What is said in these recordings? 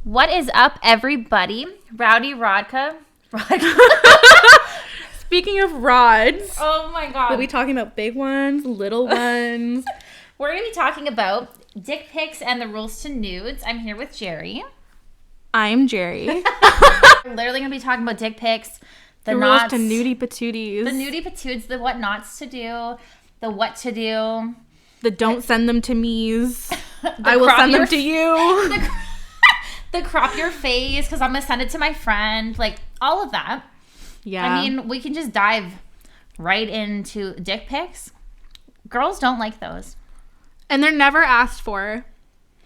What is up, everybody? Rowdy Rodka. Speaking of rods, Oh my god. we'll be talking about big ones, little ones. We're going to be talking about dick pics and the rules to nudes. I'm here with Jerry. I'm Jerry. We're literally going to be talking about dick pics, the rules knots, to nudie patooties. the nudie patoots, the what nots to do, the what to do. The don't send them to me's. I will send them to you. The crop your face because I'm going to send it to my friend. Like, all of that. Yeah. I mean, we can just dive right into dick pics. Girls don't like those. And they're never asked for.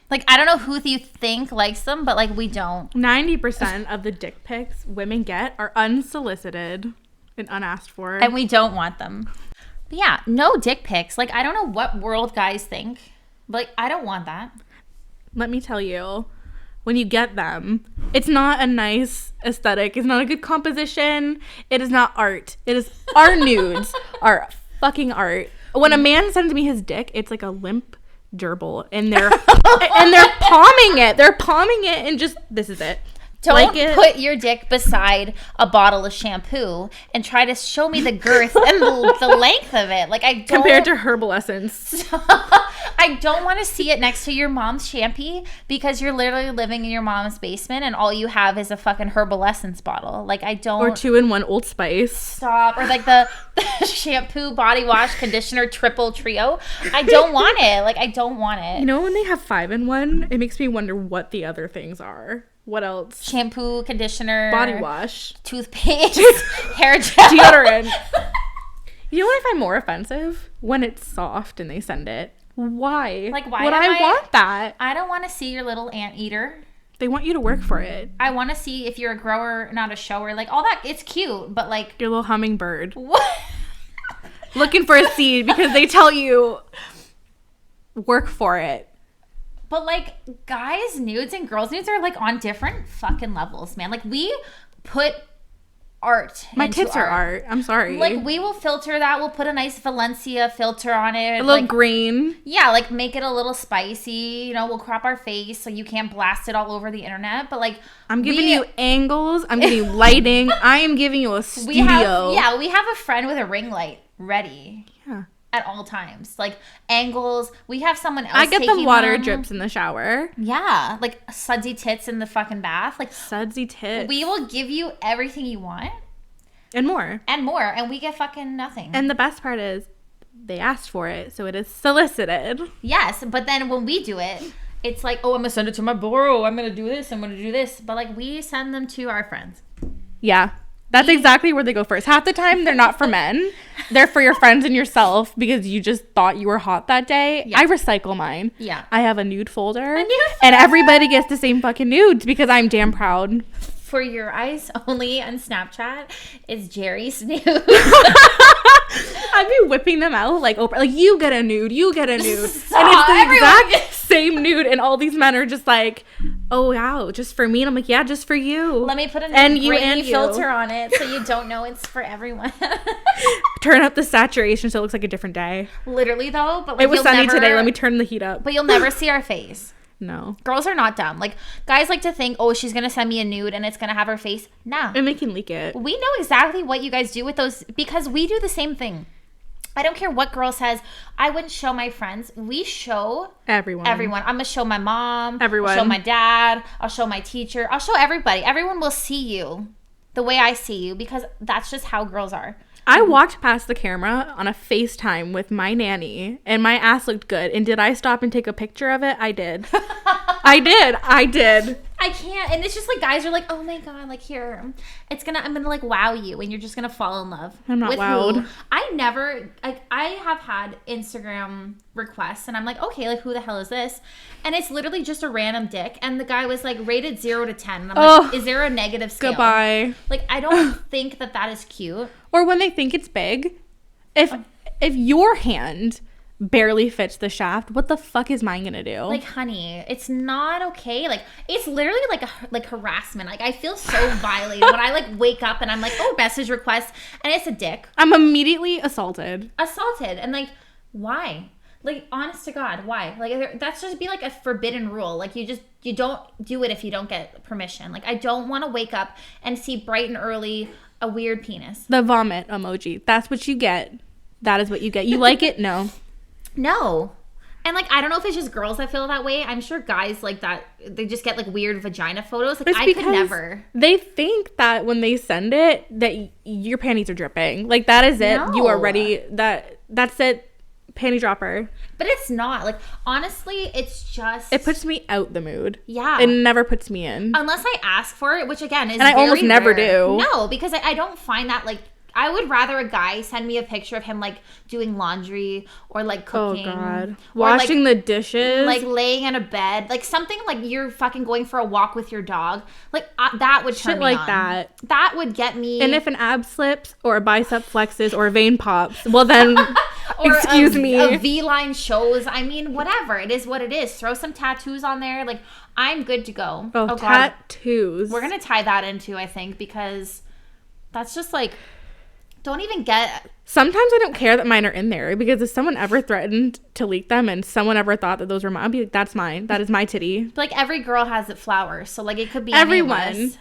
Like, I don't know who you think likes them, but, like, we don't. 90% of the dick pics women get are unsolicited and unasked for. And we don't want them. But yeah, no dick pics. Like, I don't know what world guys think. But, like, I don't want that. Let me tell you, when you get them, it's not a nice aesthetic. It's not a good composition. It is not art. It is our nudes are fucking art. When a man sends me his dick, it's like a limp gerbil, and they're palming it. They're palming it, and just this is it. Don't like put your dick beside a bottle of shampoo and try to show me the girth and the length of it. Like, I don't... Compared to Herbal Essence. I don't want to see it next to your mom's shampoo because you're literally living in your mom's basement and all you have is a fucking Herbal Essence bottle. Like, I don't... Or 2-in-1 Old Spice. Stop. Or like the shampoo, body wash, conditioner, triple trio. I don't want it. Like, I don't want it. You know, when they have 5-in-1, it makes me wonder what the other things are. What else? Shampoo, conditioner, body wash, toothpaste, hair gel, deodorant. You know what I find more offensive? When it's soft and they send it. Why? Like, why would am I want that? I don't want to see your little anteater. They want you to work for it. I want to see if you're a grower, not a shower. Like, all that, it's cute, but like... Your little hummingbird. What? Looking for a seed because they tell you, work for it. But, like, guys' nudes and girls' nudes are, like, on different fucking levels, man. Like, we put art My into tits are art. I'm sorry. Like, we will filter that. We'll put a nice Valencia filter on it. A little like, green. Yeah, like, make it a little spicy. You know, we'll crop our face so you can't blast it all over the internet. But, like... I'm giving you angles. I'm giving you lighting. I am giving you a studio. We have a friend with a ring light ready. Yeah. At all times, like angles. We have someone else. I get the water them. drips in the shower. Yeah, like sudsy tits in the fucking bath. Like sudsy tits. We will give you everything you want and more, and we get fucking nothing. And the best part is, they asked for it, so it is solicited. Yes, but then when we do it, it's like, oh, I'm gonna send it to my bro. I'm gonna do this. I'm gonna do this. But like, we send them to our friends. Yeah. That's exactly where they go first. Half the time, they're not for men. They're for your friends and yourself because you just thought you were hot that day. Yeah. I recycle mine. Yeah. I have a nude folder. And everybody gets the same fucking nudes because I'm damn proud. For your eyes only on Snapchat is Jerry's nude. I'd be whipping them out like Oprah. Like, you get a nude. You get a nude. Stop, and it's the exact same nude. And all these men are just like, oh, wow, just for me. And I'm like, yeah, just for you. Let me put a grainy filter on it so you don't know it's for everyone. Turn up the saturation so it looks like a different day. Literally, though. But like, it was sunny today. Let me turn the heat up. But you'll never see our face. No. Girls are not dumb. Like, guys like to think, oh, she's going to send me a nude and it's going to have her face. Nah. And they can leak it. We know exactly what you guys do with those because we do the same thing. I don't care what girl says. I wouldn't show my friends. We show everyone. I'm going to show my mom. Everyone. I'll show my dad. I'll show my teacher. I'll show everybody. Everyone will see you the way I see you because that's just how girls are. I walked past the camera on a FaceTime with my nanny and my ass looked good. And did I stop and take a picture of it? I did. I did. I can't. And it's just like guys are like, oh my God, like here, I'm going to like wow you and you're just going to fall in love. I'm not with wowed. Who? I have had Instagram requests and I'm like, okay, like who the hell is this? And it's literally just a random dick. And the guy was like rated 0 to 10. And I'm like, is there a negative scale? Goodbye. Like, I don't think that is cute. Or when they think it's big, if your hand barely fits the shaft, what the fuck is mine gonna do? Like, honey, it's not okay. Like, it's literally like harassment. Like, I feel so violated when I like wake up and I'm like, oh, message request, and it's a dick. I'm immediately assaulted. And like, why? Like, honest to God, why? Like, that's just be like a forbidden rule. Like, you don't do it if you don't get permission. Like, I don't want to wake up and see bright and early a weird penis. The vomit emoji. That's what you get. That is what you get. You like it? No. No. And, like, I don't know if it's just girls that feel that way. I'm sure guys like that, they just get, like, weird vagina photos. Like, I could never. They think that when they send it, that your panties are dripping. Like, that is it. No. You are ready. That's it. Panty dropper. But it's not. Like, honestly, it's just... It puts me out the mood. Yeah. It never puts me in. Unless I ask for it, which, again, is and I very almost never rare. do. No, because I don't find that, like... I would rather a guy send me a picture of him, like, doing laundry or, like, cooking. Oh, God. Washing the dishes. Like, laying in a bed. Like, something like you're fucking going for a walk with your dog. Like, that would turn me on. Shit like that. That would get me... And if an ab slips or a bicep flexes or a vein pops, well, then... excuse me. A V-line shows. I mean, whatever. It is what it is. Throw some tattoos on there. Like, I'm good to go. Oh, tattoos. God. We're going to tie that into, I think, because that's just, like... Don't even get... Sometimes I don't care that mine are in there, because if someone ever threatened to leak them and someone ever thought that those were mine, I'd be like, that's mine. That is my titty. But, like, every girl has flowers, so, like, it could be everyone. Anyone.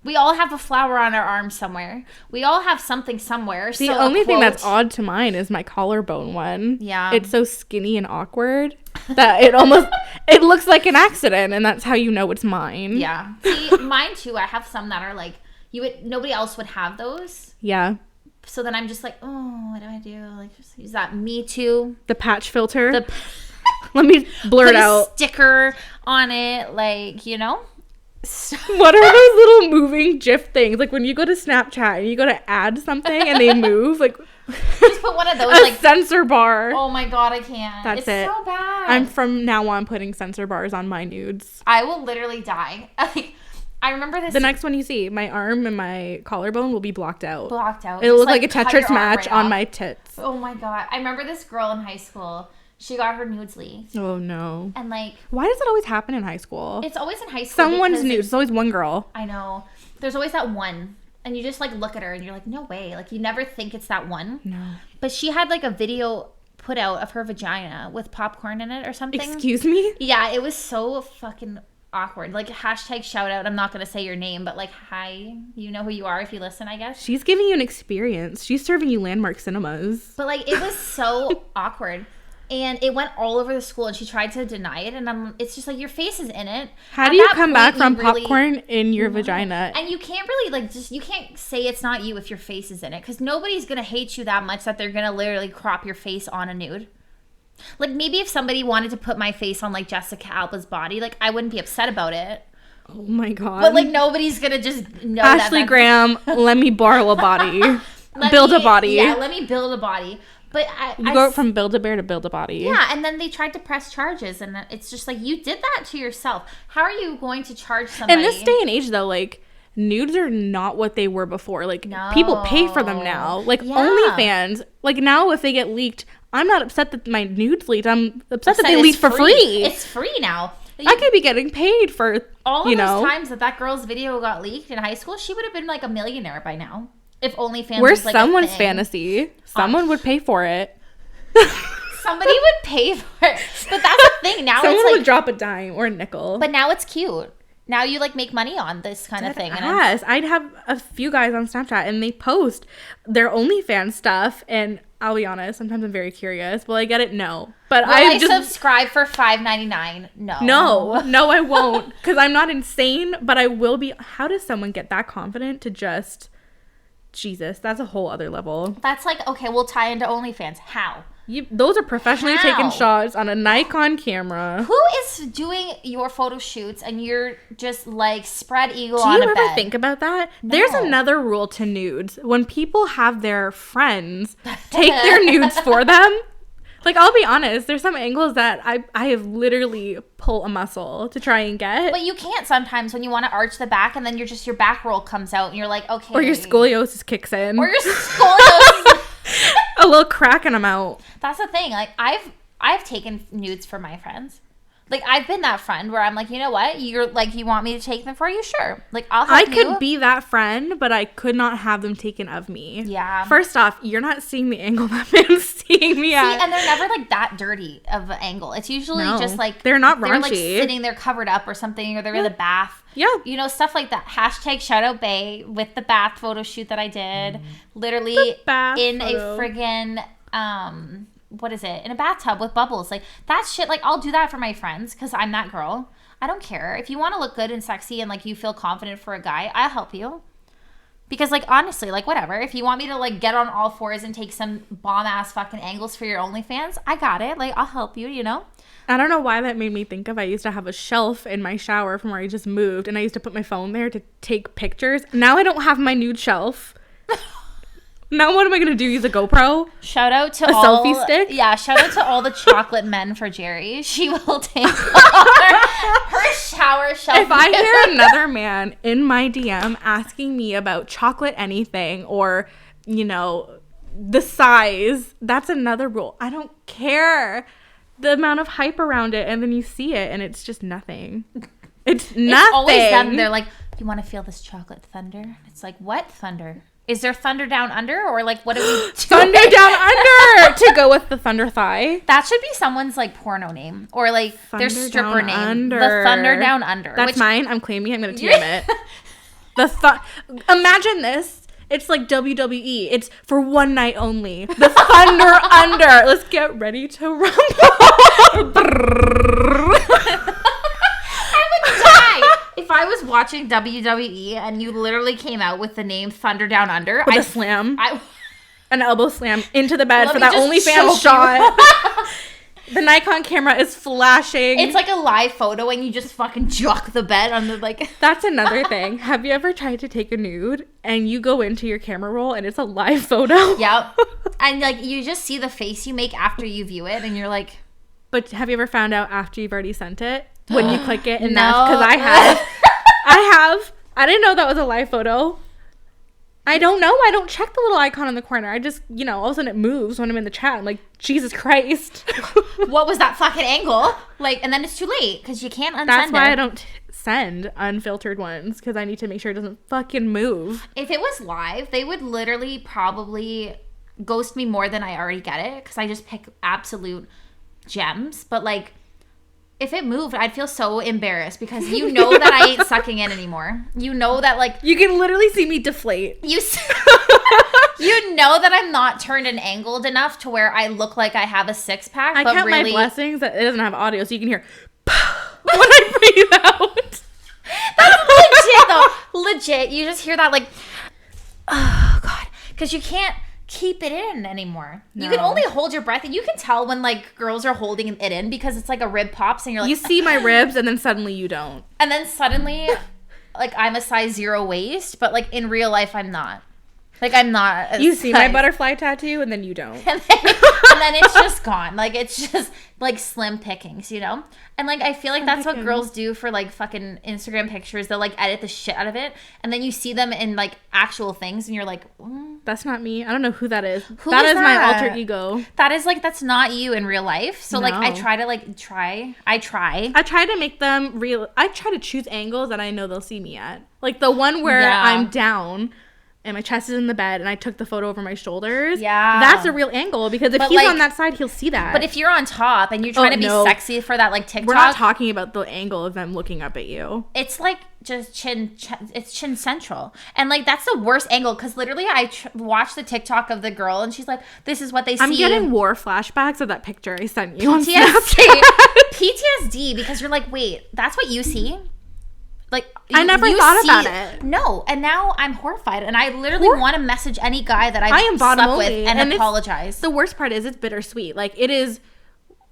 We all have a flower on our arm somewhere. We all have something somewhere. The only thing that's odd to mine is my collarbone one. Yeah. It's so skinny and awkward that it looks like an accident, and that's how you know it's mine. Yeah. See, mine too. I have some that are like, nobody else would have those. Yeah. So then I'm just like, oh, what do I do? Like, just use that Me Too. The patch filter. Let me blur it out. Sticker on it, like, you know? What are those little moving GIF things? Like when you go to Snapchat and you go to add something and they move, like just put one of those, like censor bar. Oh my God, I can't. That's it. It's so bad. I'm from now on putting censor bars on my nudes. I will literally die. Like, I remember this. The next one you see, my arm and my collarbone will be blocked out. Blocked out. It'll look like a Tetris match on my tits. Oh my God. I remember this girl in high school. She got her nudes leaked. Oh no. And like, why does it always happen in high school? It's always in high school. Someone's nudes. It's always one girl. I know. There's always that one. And you just like look at her and you're like, no way. Like you never think it's that one. No. But she had like a video put out of her vagina with popcorn in it or something. Excuse me? Yeah, it was so fucking awkward. Like hashtag shout out. I'm not going to say your name, but like, hi, you know who you are if you listen, I guess. She's giving you an experience. She's serving you Landmark Cinemas. But like, it was so awkward. And it went all over the school, and she tried to deny it. And it's just like, your face is in it. How do you come back from popcorn in your vagina? And you can't really, like, you can't say it's not you if your face is in it. Because nobody's going to hate you that much that they're going to literally crop your face on a nude. Like, maybe if somebody wanted to put my face on, like, Jessica Alba's body, like, I wouldn't be upset about it. Oh, my God. But, like, nobody's going to just know Ashley Graham, let me borrow a body. Build a body. Yeah, let me build a body. But you go from Build-A-Bear to Build-A-Body. Yeah, and then they tried to press charges, and it's just like, you did that to yourself. How are you going to charge somebody? In this day and age, though, like, nudes are not what they were before. Like, people pay for them now. Like, OnlyFans, like, now if they get leaked, I'm not upset that my nudes leaked. I'm upset that they leaked for free. It's free now. I could be getting paid for, all of those times that girl's video got leaked in high school, she would have been, like, a millionaire by now. If OnlyFans was like someone's a thing. Fantasy. Someone would pay for it. Somebody would pay for it. But that's the thing. Now someone it's like, would drop a dime or a nickel. But now it's cute. Now you like make money on this kind of thing. Yes. I'd have a few guys on Snapchat and they post their OnlyFans stuff, and I'll be honest, sometimes I'm very curious. Will I get it? No. But I just subscribe for $5.99. No, I won't. Because I'm not insane, but I will be. How does someone get that confident to just... Jesus, that's a whole other level. That's like, okay, we'll tie into OnlyFans. How? Those are professionally taken shots on a Nikon camera. Who is doing your photo shoots and you're just like spread eagle on a bed? Do you ever think about that? No. There's another rule to nudes. When people have their friends take their nudes for them, like, I'll be honest, there's some angles that I have literally pull a muscle to try and get. But you can't sometimes when you want to arch the back and then your back roll comes out and you're like, okay. Or your scoliosis kicks in. Or your scoliosis. A little crack and I'm out. That's the thing. Like, I've taken nudes for my friends. Like, I've been that friend where I'm like, you know what? You're like, you want me to take them for you? Sure. Like, I'll help you. I could be that friend, but I could not have them taken of me. Yeah. First off, you're not seeing the angle that man's seeing me at. See, and they're never like that dirty of an angle. It's usually just like they're not raunchy. They're like sitting there covered up or something, or they're in the bath. Yeah. You know, stuff like that. Hashtag shout out Bae with the bath photo shoot that I did. Literally in a friggin' what is it? In a bathtub with bubbles. Like, that shit, like, I'll do that for my friends because I'm that girl. I don't care. If you want to look good and sexy and, like, you feel confident for a guy, I'll help you. Because, like, honestly, like, whatever. If you want me to, like, get on all fours and take some bomb-ass fucking angles for your OnlyFans, I got it. Like, I'll help you, you know? I don't know why that made me think of, I used to have a shelf in my shower from where I just moved, and I used to put my phone there to take pictures. Now I don't have my nude shelf. Now what am I going to do? Use a GoPro? Shout out to a selfie stick? Yeah, shout out to all the chocolate men for Jerry. She will take her shower shelf. If I hear another man in my DM asking me about chocolate anything or, you know, the size, that's another rule. I don't care the amount of hype around it, and then you see it and it's just nothing. It's nothing. It's always them. They're like, you want to feel this chocolate thunder? It's like, what thunder? Is there thunder down under, or like what are we doing? Thunder down under to go with the thunder thigh. That should be someone's like porno name or like Thunder their stripper Down name. Under. The Thunder Down Under. That's mine. I'm claiming. I'm gonna TM it. Imagine this. It's like WWE. It's for one night only. The Thunder Under. Let's get ready to rumble. If I was watching WWE and you literally came out with the name Thunder Down Under, with a slam, an elbow slam into the bed Let for me that just OnlyFans shot. The Nikon camera is flashing. It's like a live photo and you just fucking jock the bed on the like. That's another thing. Have you ever tried to take a nude and you go into your camera roll and it's a live photo? Yep. And like you just see the face you make after you view it and you're like. But have you ever found out after you've already sent it? When you click it and No. that's because I have. I didn't know that was a live photo. I don't know. I don't check the little icon in the corner. I just, you know, all of a sudden it moves when I'm in the chat. I'm like, Jesus Christ. What was that fucking angle? Like, and then it's too late because you can't unsend it. That's why I don't send unfiltered ones because I need to make sure it doesn't fucking move. If it was live, they would literally probably ghost me more than I already get it because I just pick absolute gems. But like, if it moved, I'd feel so embarrassed because you know that I ain't sucking in anymore. You know that like you can literally see me deflate. You know that I'm not turned and angled enough to where I look like I have a six pack. I but count really, my blessings that it doesn't have audio, so you can hear when I breathe out. That's legit though. Legit, you just hear that like, oh god, because you can't keep it in anymore. No. You can only hold your breath, and you can tell when like girls are holding it in because it's like a rib pops and you're like, you see my ribs and then suddenly you don't, and then suddenly like I'm a size 0 waist, but like in real life I'm not. Like I'm not. You see my butterfly tattoo and then you don't. And then it's just gone. Like it's just like slim pickings, you know? And like I feel like that's what girls do for like fucking Instagram pictures. They'll like edit the shit out of it. And then you see them in like actual things and you're like, that's not me. I don't know who that is. Who that is is that? My alter ego. That is like, that's not you in real life. So like I try to I try to make them real. I try to choose angles that I know they'll see me at. Like the one where I'm down and my chest is in the bed and I took the photo over my shoulders. Yeah. That's a real angle because if he's like, on that side, he'll see that. But if you're on top and you're trying to be sexy for that like TikTok. We're not talking about the angle of them looking up at you. It's like just it's chin central. And like that's the worst angle because literally I watched the TikTok of the girl and she's like, this is what they see. I'm getting war flashbacks of that picture I sent you PTSD. on Snapchat. PTSD because you're like, wait, that's what you see? Like I never thought about it. No, and now I'm horrified, and I literally want to message any guy that I am slept with and apologize. The worst part is it's bittersweet. Like it is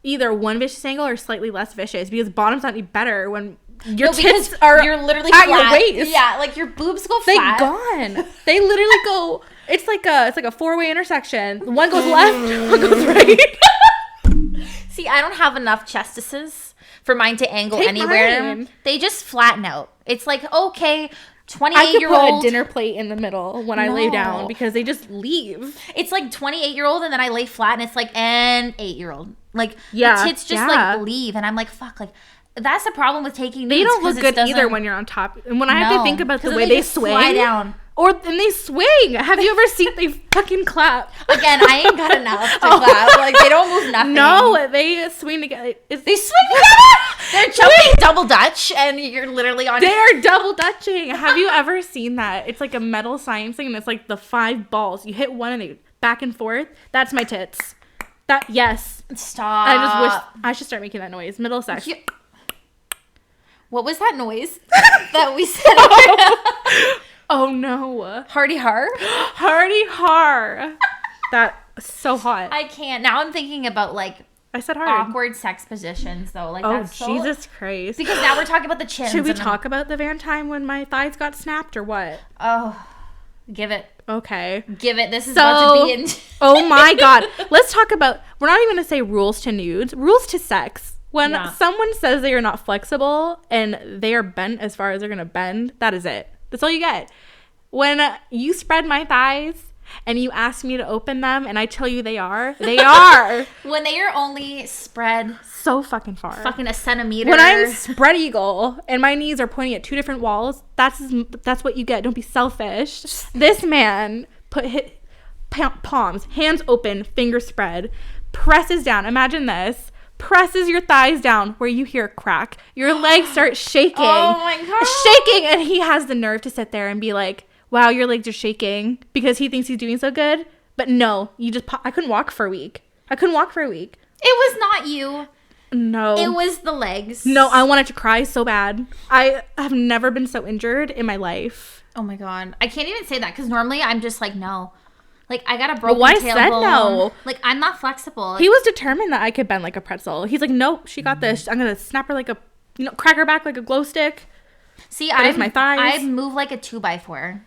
either one vicious angle or slightly less vicious because bottom's not any better when your tits are you're literally at flat. your waist. Yeah, like your boobs go flat. They're gone. They literally go. It's like a 4-way intersection. One goes left, one goes right. See, I don't have enough chestises for mine to angle anywhere. Mine. They just flatten out. It's like, okay, 28-year-old. I could put a dinner plate in the middle when I lay down because they just leave. It's like 28-year-old and then I lay flat and it's like an 8-year-old. Like the tits just like leave and I'm like, fuck, like that's the problem with taking nudes. They don't look good either when you're on top. And when I have to think about the way they swing down. And they swing. Have you ever seen they fucking clap? Again, I ain't got enough to clap. Like they don't move nothing. No, they swing together. They swing together. They're jumping double dutch and you're literally on. They're double dutching. Have you ever seen that? It's like a metal science thing and it's like the 5 balls. You hit one and they back and forth. That's my tits. Yes. Stop. I just wish I should start making that noise. Middle sex. What was that noise that we said? Oh no. Hardy har? Hardy har. That's so hot. I can't. Now I'm thinking about like I said hard. Awkward sex positions though. Like that's Jesus Christ. Because now we're talking about the chins. Should we talk about the Van time when my thighs got snapped or what? Oh, give it. Okay. Give it. This is about to be in. Oh my God. Let's talk about, we're not even going to say rules to nudes, rules to sex. When someone says they are not flexible and they are bent as far as they're going to bend, that is it. That's all you get. When you spread my thighs and you ask me to open them and I tell you they are. When they are only spread so fucking far. Fucking a centimeter. When I'm spread eagle and my knees are pointing at 2 different walls, that's what you get. Don't be selfish. This man put his palms, hands open, fingers spread, presses down. Imagine this. Presses your thighs down where you hear a crack. Your legs start shaking. Oh my God. Shaking. And he has the nerve to sit there and be like, wow, your legs are shaking because he thinks he's doing so good. But no, I couldn't walk for a week. It was not you. No. It was the legs. No, I wanted to cry so bad. I have never been so injured in my life. Oh my God. I can't even say that because normally I'm just like, no. Like, I got a broken tailbone. Said no. Like, I'm not flexible. He was determined that I could bend like a pretzel. He's like, nope, she got this. I'm going to snap her like crack her back like a glow stick. See, my thighs. I move like a 2x4.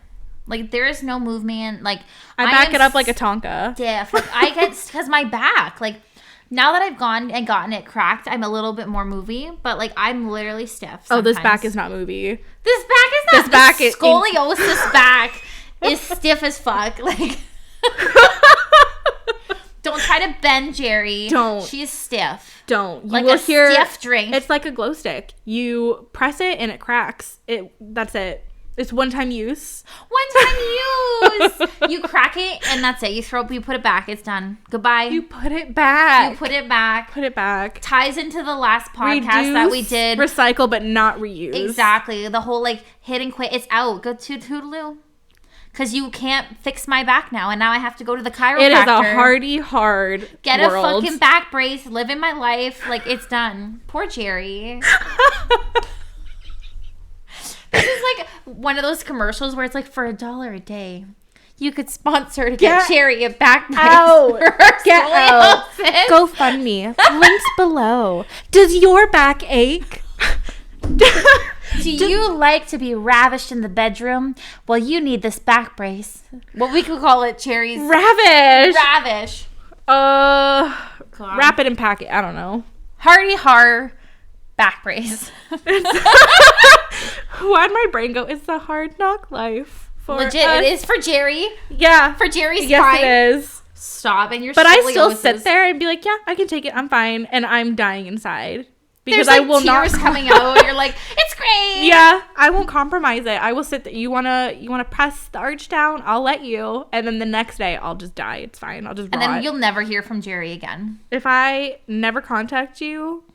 Like, there is no movement. Like, I back it up like a Tonka. Stiff. Like, I get, because my back, like, now that I've gone and gotten it cracked, I'm a little bit more movie, but like, I'm literally stiff sometimes. Oh, this back is not movie. This back is not. This back is scoliosis back is stiff as fuck. Like, don't try to bend Jerry. Don't. She's stiff. Don't. You like will hear stiff drink. It's like a glow stick. You press it and it cracks. That's it. It's one-time use. You crack it and that's it. You put it back. It's done. Goodbye. You put it back. Put it back. Ties into the last podcast that we did. Recycle but not reuse. Exactly. The whole like hit and quit. It's out. Go to toodaloo. Because you can't fix my back now. And now I have to go to the chiropractor. It is a hard Get world. A fucking back brace. Live in my life. Like, it's done. Poor Jerry. This is like one of those commercials where it's like for $1 a day, you could sponsor to get Jerry a back brace. Get out. GoFundMe. Links below. Does your back ache? Do you like to be ravished in the bedroom? Well, you need this back brace. Well, we could call it Cherry's Ravish. Wrap it and pack it. I don't know. Hardy har back brace. Why'd my brain go? It's the hard knock life. Legit, it is for Jerry. Yeah. For Jerry's Yes, it is. Stop. And you're But I still sit there and be like, yeah, I can take it. I'm fine. And I'm dying inside. Because There's I will not coming out. You're like, it's great. Yeah, I won't compromise it. I will sit there. You wanna press the arch down? I'll let you. And then the next day, I'll just die. It's fine. I'll just rot. And then you'll never hear from Jerry again. If I never contact you,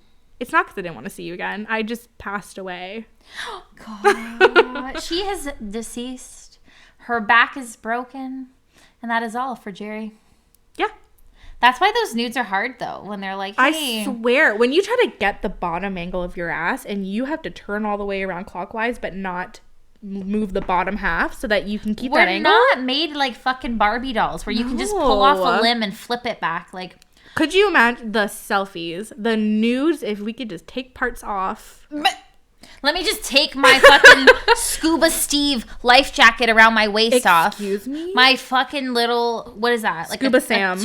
it's not because I didn't want to see you again. I just passed away. God, she is deceased. Her back is broken, and that is all for Jerry. Yeah. That's why those nudes are hard, though, when they're like, hey. I swear, when you try to get the bottom angle of your ass and you have to turn all the way around clockwise but not move the bottom half so that you can keep that angle. We're not made like fucking Barbie dolls where you can just pull off a limb and flip it back. Like, could you imagine the selfies, the nudes, if we could just take parts off? Let me just take my fucking Scuba Steve life jacket around my waist off. Excuse me? My fucking little, what is that? Like Scuba Sam.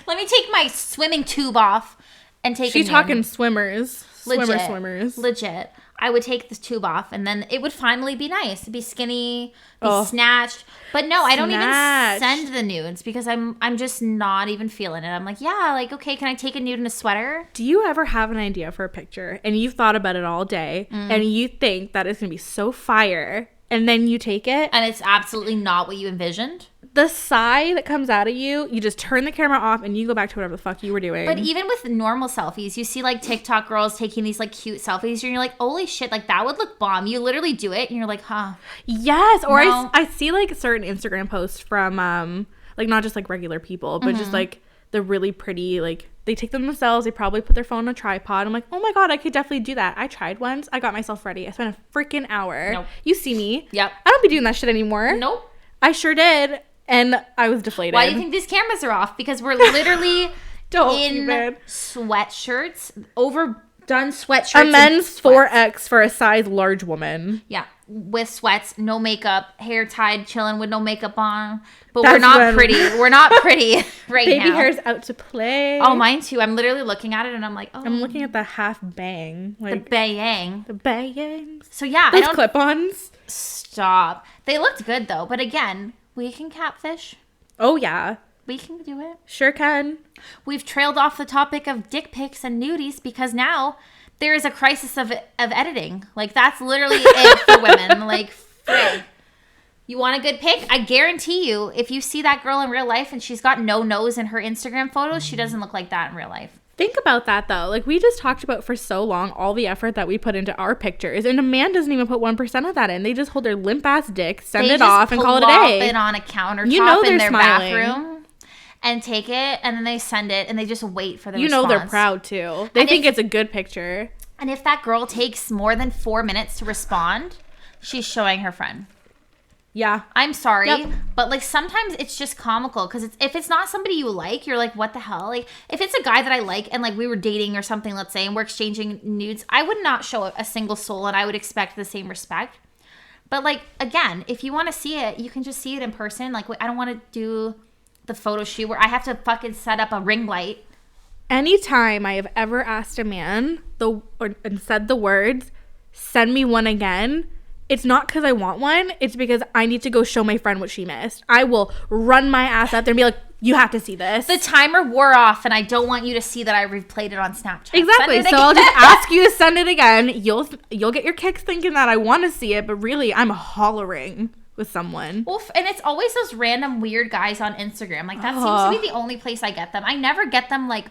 Let me take my swimming tube off and take She's talking swimmers. Swimmers. Legit. I would take the tube off, and then it would finally be nice. It'd be skinny, be snatched. But no, I don't even send the nudes because I'm just not even feeling it. I'm like, yeah, like, okay, can I take a nude in a sweater? Do you ever have an idea for a picture and you've thought about it all day and you think that it's going to be so fire and then you take it? And it's absolutely not what you envisioned? The sigh that comes out of you, you just turn the camera off and you go back to whatever the fuck you were doing. But even with normal selfies, you see like TikTok girls taking these like cute selfies and you're like, holy shit, like that would look bomb. You literally do it and you're like, huh. Yes. Or no. I see like certain Instagram posts from like not just like regular people, but just like the really pretty, like they take them themselves. They probably put their phone on a tripod. I'm like, oh my God, I could definitely do that. I tried once. I got myself ready. I spent a freaking hour. Nope. You see me. Yep. I don't be doing that shit anymore. Nope. I sure did. And I was deflated. Why do you think these cameras are off? Because we're literally in even. sweatshirts, overdone sweatshirts. A men's 4X for a size large woman. Yeah, with sweats, no makeup, hair tied, chilling with no makeup on. But That's we're not pretty. We're not pretty right Baby now. hair's out to play. Oh, mine too. I'm literally looking at it and I'm like, oh. I'm looking at the half bang. Like, the bayang. The bangs. So yeah, Those clip-ons. Stop. They looked good though. But again, we can catfish. Oh, yeah. We can do it. Fure can. We've trailed off the topic of dick pics and nudies because now there is a crisis of editing. Like, that's literally it for women. Like, frig. You want a good pic? I guarantee you, if you see that girl in real life and she's got no nose in her Instagram photos, she doesn't look like that in real life. Think about that, though. Like, we just talked about for so long all the effort that we put into our pictures, and a man doesn't even put 1% of that in. They just hold their limp-ass dick, send it off, and call it a day. They just plop it on a countertop in their bathroom and take it, and then they send it, and they just wait for the response. You know they're proud, too. They think it's a good picture. And if that girl takes more than 4 minutes to respond, she's showing her friend. Yeah. I'm sorry, but like sometimes it's just comical because if it's not somebody you like, you're like, what the hell? Like if it's a guy that I like and like we were dating or something, let's say, and we're exchanging nudes, I would not show a single soul and I would expect the same respect. But like, again, if you want to see it, you can just see it in person. Like I don't want to do the photo shoot where I have to fucking set up a ring light. Anytime I have ever asked a man and said the words, send me one again, it's not because I want one. It's because I need to go show my friend what she missed. I will run my ass out there and be like, you have to see this. The timer wore off and I don't want you to see that I replayed it on Snapchat. Exactly. So I'll just ask you to send it again. You'll get your kicks thinking that I want to see it, but really I'm hollering with someone. Well, and it's always those random weird guys on Instagram. Like that seems to be the only place I get them. I never get them like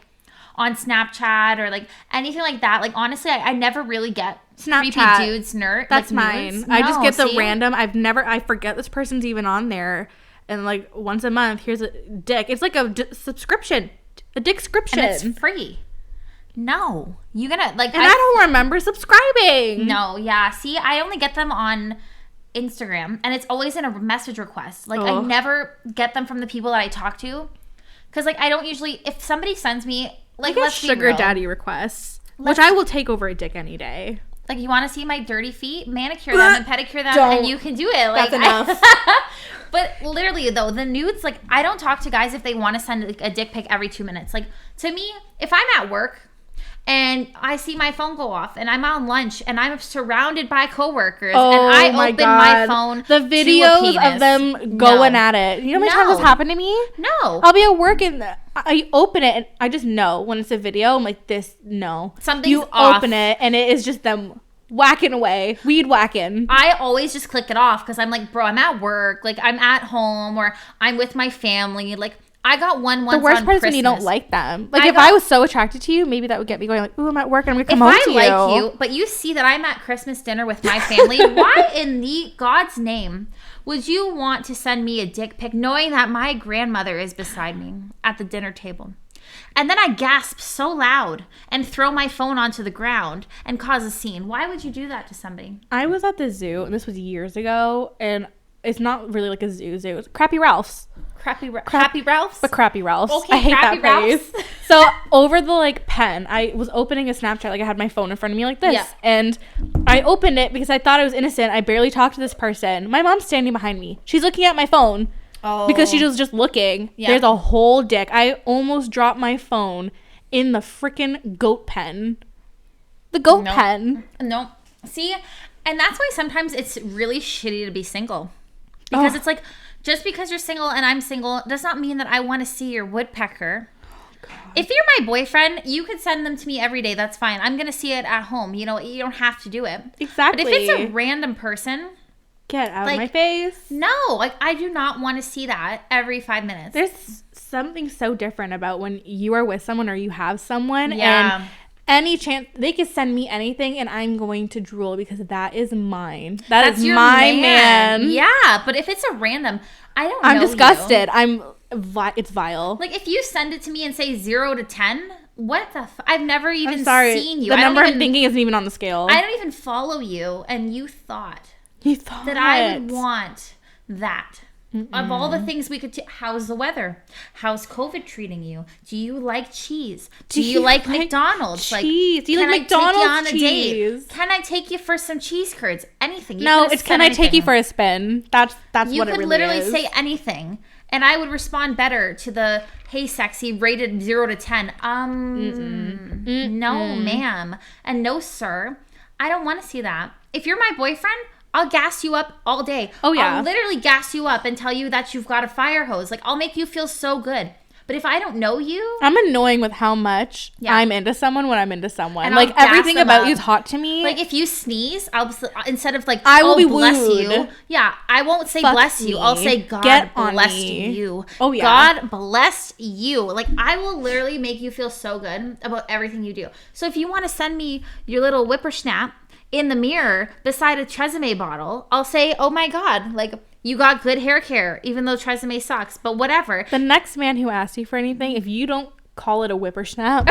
on Snapchat or like anything like that. Like honestly, I never really get Snapchat. Creepy dudes nerd. That's like, mine. Nudes. I just get the random. I forget this person's even on there, and like once a month, here's a dick. It's like a subscription, a dickscription, and it's free. No, you gonna like? And I don't remember subscribing. No, yeah. See, I only get them on Instagram, and it's always in a message request. Like I never get them from the people that I talk to, because like I don't usually. If somebody sends me like let's sugar daddy requests, which I will take over a dick any day. Like, you want to see my dirty feet? Manicure them and pedicure them, and you can do it. Like, that's enough. But literally, though, the nudes, like, I don't talk to guys if they want to send like, a dick pic every 2 minutes. Like, to me, if I'm at work and I see my phone go off and I'm on lunch and I'm surrounded by coworkers and I open my phone the videos of them going at it. You know how many times this happened to me? No. I'll be at work and I open it and I just know when it's a video. I'm like, this, no. Something's off. Open it and it is just them whacking away, weed whacking. I always just click it off because I'm like, bro, I'm at work, like I'm at home or I'm with my family. Like I got one once. The worst part is when you don't like them. Like if I was so attracted to you, maybe that would get me going like, ooh, I'm at work and I'm gonna come home to you. If I like you, but you see that I'm at Christmas dinner with my family, why in the God's name would you want to send me a dick pic knowing that my grandmother is beside me at the dinner table? And then I gasp so loud and throw my phone onto the ground and cause a scene. Why would you do that to somebody? I was at the zoo, and this was years ago, and it's not really like a zoo. It's Crappy Ralph's. Happy Ralph's? But Crappy Ralph's. Okay, I hate Crappy that Ralph's. phrase. So over the like pen, I was opening a Snapchat, like I had my phone in front of me like this. Yeah. And I opened it because I thought I was innocent. I barely talked to this person. My mom's standing behind me. She's looking at my phone. Oh. Because she was just looking. Yeah. There's a whole dick. I almost dropped my phone in the freaking goat pen. The goat pen. No. See, and that's why sometimes it's really shitty to be single. Because it's like, just because you're single and I'm single does not mean that I want to see your woodpecker. If you're my boyfriend, you could send them to me every day. That's fine. I'm going to see it at home. You know, you don't have to do it. Exactly. But if it's a random person... Get out of my face. No, like, I do not want to see that every 5 minutes. There's something so different about when you are with someone or you have someone. Yeah. And any chance, they can send me anything and I'm going to drool because that is mine. That's your my man. Yeah, but if it's a random, I'm disgusted. It's vile. Like, if you send it to me and say 0 to 10, what the I've never even seen you. The number I'm thinking isn't even on the scale. I don't even follow you, and you thought that I would want that. Of all the things we could how's the weather? How's COVID treating you? Do you like cheese? Do you like McDonald's? Cheese. Do you like McDonald's cheese? Can I take you for some cheese curds? Anything. No, it's can I take you for a spin? That's what it really is. You could literally say anything, and I would respond better to the hey sexy rated 0 to 10. No, ma'am, and no, sir. I don't want to see that. If you're my boyfriend, I'll gas you up all day. Oh, yeah. I'll literally gas you up and tell you that you've got a fire hose. Like, I'll make you feel so good. But if I don't know you... I'm annoying with how much I'm into someone when I'm into someone. And like, everything about you is hot to me. Like, if you sneeze, instead of like, I will be bless wooed. You. Yeah, I won't say bless you. I'll say God bless you. Oh, yeah. God bless you. Like, I will literally make you feel so good about everything you do. So if you want to send me your little whippersnap in the mirror beside a Tresemme bottle, I'll say, oh my God, like, you got good hair care, even though Tresemme sucks, but whatever. The next man who asks you for anything, if you don't call it a whippersnap,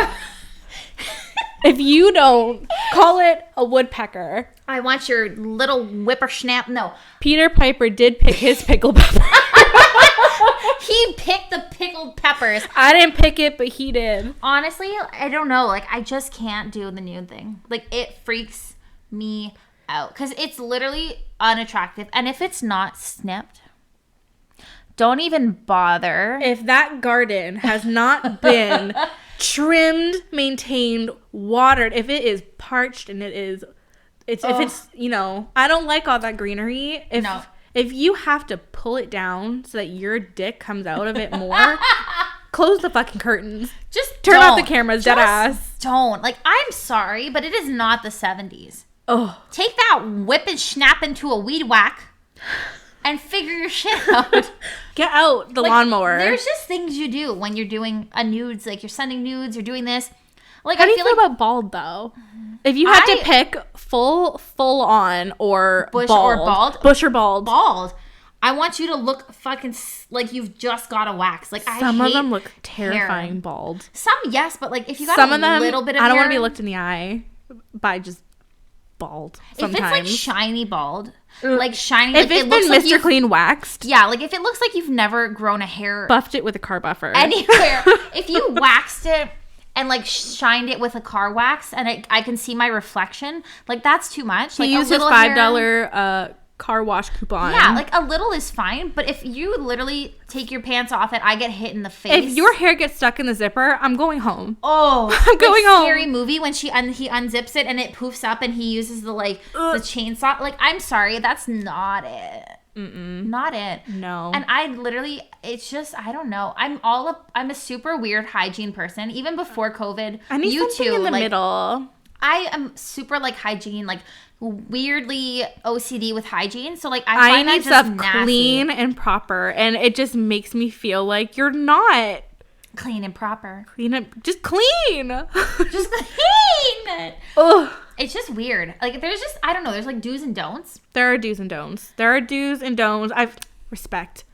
if you don't call it a woodpecker. I want your little whippersnap. No. Peter Piper did pick his pickled pepper. He picked the pickled peppers. I didn't pick it, but he did. Honestly, I don't know. Like, I just can't do the nude thing. Like, it freaks me out because it's literally unattractive, and if it's not snipped, don't even bother. If that garden has not been trimmed, maintained, watered, if it is parched and if it's, you know, I don't like all that greenery. If you have to pull it down so that your dick comes out of it more, close the fucking curtains. Just turn off the cameras, dead ass. Don't. Like, I'm sorry, but it is not the 70s. Oh. Take that whip and snap into a weed whack and figure your shit out. Get out the lawnmower. There's just things you do when you're doing a nudes, like you're sending nudes, you're doing this. Like, how do you feel about bald though? If you had to pick full on or bush bald, or bald, bush or bald, I want you to look fucking like you've just got a wax. Like, some of them look terrifying hair. Bald. Some yes, but like if you got little bit of I don't hair, want to be looked in the eye by just bald. Sometimes. If it's like shiny bald, like shiny, if like it's been Mr. Clean waxed, yeah, like if it looks like you've never grown a hair, buffed it with a car buffer anywhere. If you waxed it and like shined it with a car wax, and I can see my reflection, like that's too much. He used his $5 car wash coupon. Yeah, like a little is fine, but if you literally take your pants off and I get hit in the face, if your hair gets stuck in the zipper, I'm going home. Oh, I'm going home. Scary Movie when he unzips it and it poofs up and he uses the chainsaw. Like, I'm sorry, that's not it. Not it. No. And I literally, it's just, I don't know. I'm a super weird hygiene person. Even before COVID, I need something in the middle. I am super like hygiene, like weirdly OCD with hygiene. So like I need stuff clean and proper, and it just makes me feel like you're not clean and proper. Just clean. Just clean. Ugh. It's just weird. Like there's just, I don't know. There's like do's and don'ts. There are do's and don'ts. I've respect.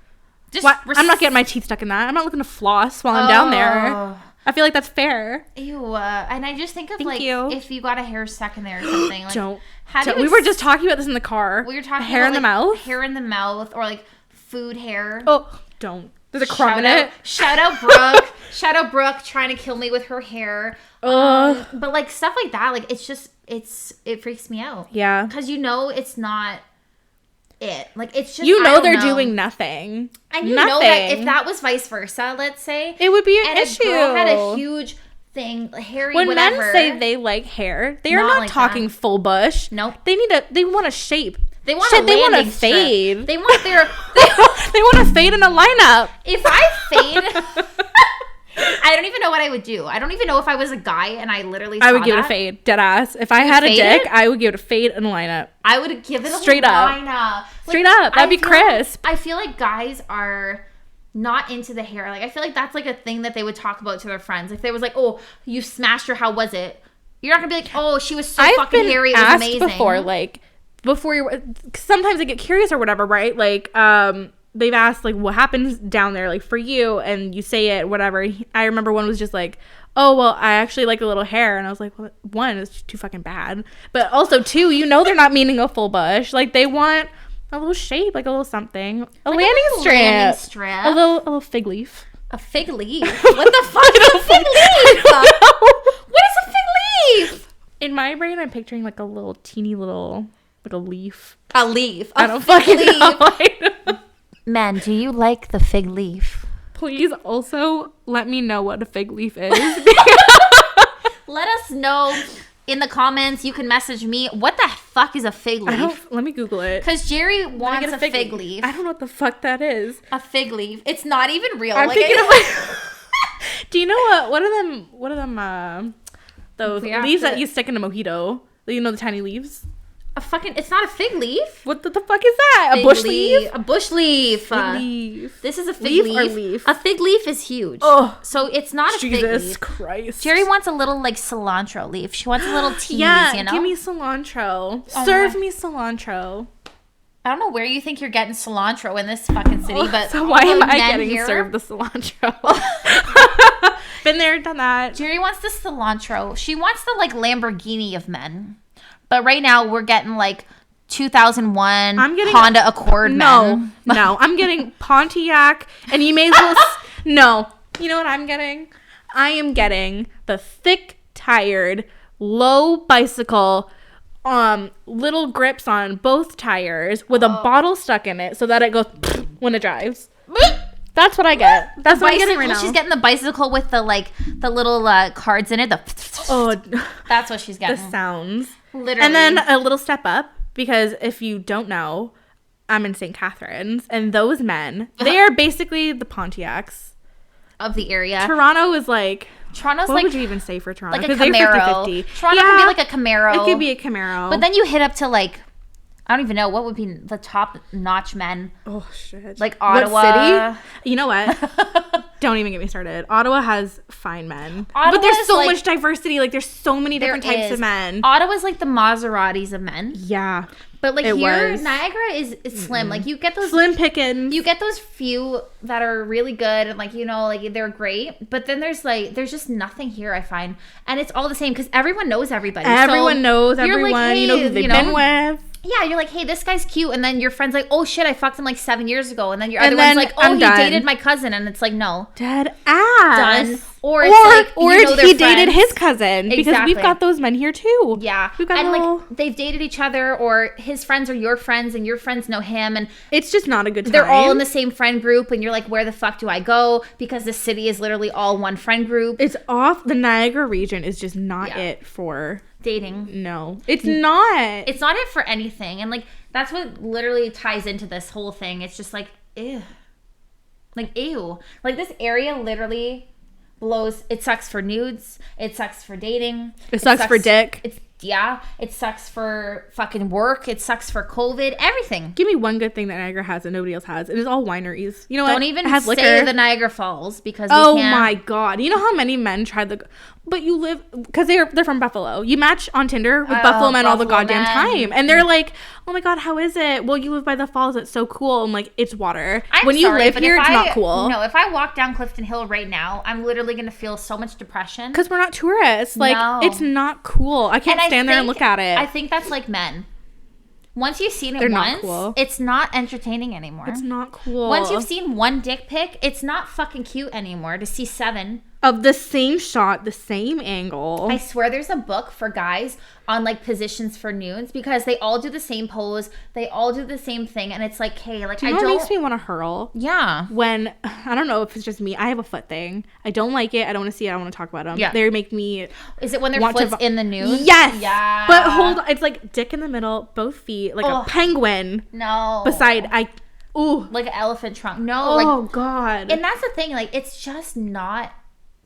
I'm not getting my teeth stuck in that. I'm not looking to floss while I'm down there. I feel like that's fair. Ew. And I just think of if you got a hair stuck in there or something. Like, don't. We were just talking about this in the car. We were talking hair about in the mouth. Hair in the mouth, or like food hair. Oh, don't. There's a crumb in it. Shout out Brooke. Shout out Brooke trying to kill me with her hair. But like stuff like that, like it's just it freaks me out. Yeah. Because it's not it. Like it's just they're doing nothing. And you know that if that was vice versa, let's say, it would be an issue. And a girl had a huge thing, hairy, when whatever. men say they like hair, they are Not not like talking that. full bush. Nope. They want a shape. They want Shit, they want a fade. They want their. They want a fade in a lineup. If I fade, I don't even know what I would do. I don't even know if I was a guy and I literally. I would give it that. a fade, dead ass. If I had a fade dick, it? I would give it a fade and a lineup. I would give it a Straight up. lineup. Straight up, that'd be crisp. I feel like guys are not into the hair. Like I feel like that's like a thing that they would talk about to their friends. If they was like, "Oh, you smashed her. How was it?" You're not gonna be like, "Oh, she was so fucking hairy. It was asked amazing." Before you, sometimes I get curious or whatever, right? Like, they've asked like, what happens down there, like for you, and you say it, whatever. I remember one was just like, oh well, I actually like a little hair, and I was like, well, one, it's too fucking bad, but also two, they're not meaning a full bush. Like they want a little shape, like a little something, a Like landing strip, a little fig leaf. A fig leaf? What the fuck is a fig leaf? What is a fig leaf? In my brain, I'm picturing like a little teeny little. Like a leaf. A leaf. I don't fucking know. Man, do you like the fig leaf? Please also let me know what a fig leaf is. Let us know in the comments. You can message me. What the fuck is a fig leaf? Let me Google it. Because Jerry wants a fig leaf. I don't know what the fuck that is. A fig leaf. It's not even real. I'm thinking of like, do you know what? What are them? Those leaves that you stick in a mojito. You know the tiny leaves. It's not a fig leaf. What the fuck is that? A bush leaf? A bush leaf. Fig leaf. This is a fig leaf. leaf. Or leaf? A fig leaf is huge. Oh, so it's not a fig leaf. Jesus Christ. Jerry wants a little like cilantro leaf. She wants a little tease, yeah, you know? give me cilantro. Serve me cilantro. I don't know where you think you're getting cilantro in this fucking city, but so why am I getting served the cilantro? Been there, done that. Jerry wants the cilantro. She wants the like Lamborghini of men. But right now we're getting like 2001 Honda Accord men. No, I'm getting Pontiac, and you may as well no. You know what I'm getting? I am getting the thick tired, low bicycle, little grips on both tires with a bottle stuck in it so that it goes when it drives. That's what I get. That's what I'm getting right now. She's getting the bicycle with the little cards in it. That's what she's getting. The sounds. Literally. And then a little step up, because if you don't know, I'm in St. Catharines, and those men, they are basically the Pontiacs of the area. Toronto is like... Toronto's what like... would you even say for Toronto? Like a Camaro. 50-50. Toronto can be like a Camaro. It could be a Camaro. But then you hit up to like... I don't even know. What would be the top-notch men? Oh, shit. Like Ottawa. What city? You know what? Don't even get me started. Ottawa has fine men. But there's so much diversity. Like, there's so many different types of men. Ottawa's like the Maseratis of men. Yeah. But like here, Niagara is slim. Like you get those... Slim pickings. You get those few that are really good and like, like they're great. But then there's just nothing here, I find. And it's all the same because everyone knows everybody. Everyone knows everyone. Like, hey, you know who they've been with. Yeah, you're like, hey, this guy's cute, and then your friend's like, oh shit, I fucked him like 7 years ago, and then your other one's like, oh, he dated my cousin, and it's like, no, dead ass. Done. Or he dated his cousin, because we've got those men here too. Yeah, we've got like they've dated each other, or his friends are your friends, and your friends know him, and it's just not a good time. They're all in the same friend group, and you're like, where the fuck do I go? Because the city is literally all one friend group. It's off. The Niagara region is just not it for dating. No, it's not. It's not it for anything, and like that's what literally ties into this whole thing. It's just like ew, like this area literally blows. It sucks for nudes. It sucks for dating. It sucks for dick. It sucks for fucking work. It sucks for COVID. Everything. Give me one good thing that Niagara has that nobody else has. It is all wineries. You know what? Don't even say the Niagara Falls because we can't. My god! You know how many men tried but you live because they're from Buffalo. You match on Tinder with Buffalo men all the goddamn time, and they're like, "Oh my god, how is it? Well, you live by the falls. It's so cool." I'm like, "It's water." When you live here, it's not cool. No, if I walk down Clifton Hill right now, I'm literally gonna feel so much depression because we're not tourists. Like, it's not cool. I can't stand there and look at it. I think that's like men. Once you've seen it it's not entertaining anymore. It's not cool. Once you've seen one dick pic, it's not fucking cute anymore to see 7. of the same shot, the same angle. I swear there's a book for guys on like positions for nudes because they all do the same pose. They all do the same thing. And it's like, hey, like, Do you know what makes me want to hurl? Yeah. When, I don't know if it's just me. I have a foot thing. I don't like it. I don't want to see it. I don't want to talk about them. Yeah. They make me. Is it when their foot's in the nude? Yes. Yeah. But hold on. It's like dick in the middle, both feet, like a penguin. No. Beside, ooh. Like an elephant trunk. No. Oh, God. And that's the thing. Like, it's just not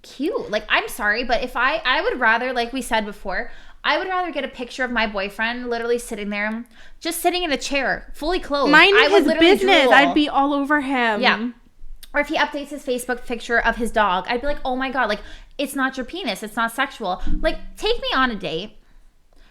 cute. Like, I'm sorry, but if I would rather, like we said before, I would rather get a picture of my boyfriend literally sitting there, just sitting in a chair, fully clothed. Mind his business. Drool. I'd be all over him. Yeah. Or if he updates his Facebook picture of his dog, I'd be like, oh my God, like, it's not your penis. It's not sexual. Like, take me on a date.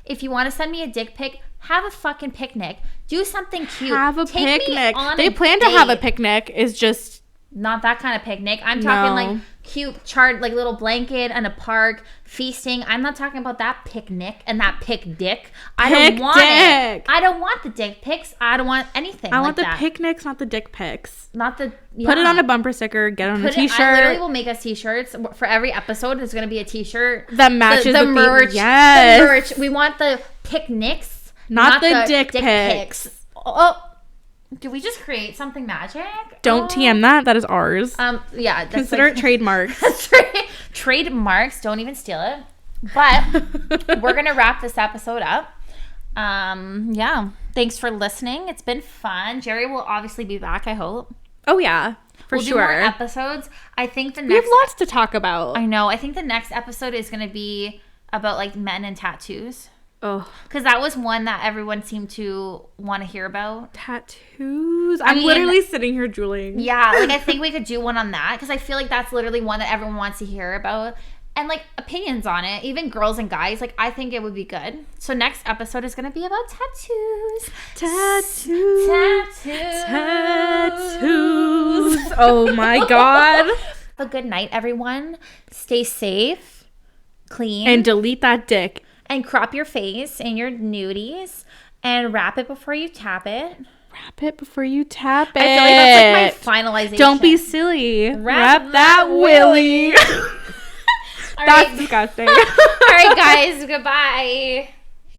If you want to send me a dick pic, have a fucking picnic. Do something cute. Have a take picnic. Me on they plan to have a picnic. Is just not that kind of picnic. I'm talking like cute charred like little blanket and a park feasting. I'm not talking about that picnic and that dick. I don't want it. I don't want the dick pics. I don't want anything. I want the picnics, not the dick pics. Not the Put it on a bumper sticker. Get on a t-shirt. I literally will make us t-shirts for every episode. There's gonna be a t-shirt that matches the merch. Yes. The merch. We want the picnics, not the dick pics. Oh. Did we just create something magic? Don't TM that. That is ours. Yeah. Consider it trademarks. Trademarks. Don't even steal it. But we're gonna wrap this episode up. Yeah. Thanks for listening. It's been fun. Jerry will obviously be back, I hope. Oh yeah, we'll sure. Do more episodes. I think we have lots to talk about. I know. I think the next episode is gonna be about like men and tattoos. Oh, because that was one that everyone seemed to want to hear about. Tattoos. I'm literally sitting here drooling. Yeah, like I think we could do one on that because I feel like that's literally one that everyone wants to hear about and like opinions on it, even girls and guys. Like I think it would be good. So next episode is gonna be about tattoos. Oh my God. But good night, everyone. Stay safe, clean, and delete that dick. And crop your face and your nudies and wrap it before you tap it. Wrap it before you tap it. I feel like that's like my finalization. Don't be silly. Wrap that willy. That's disgusting. All right, guys. Goodbye.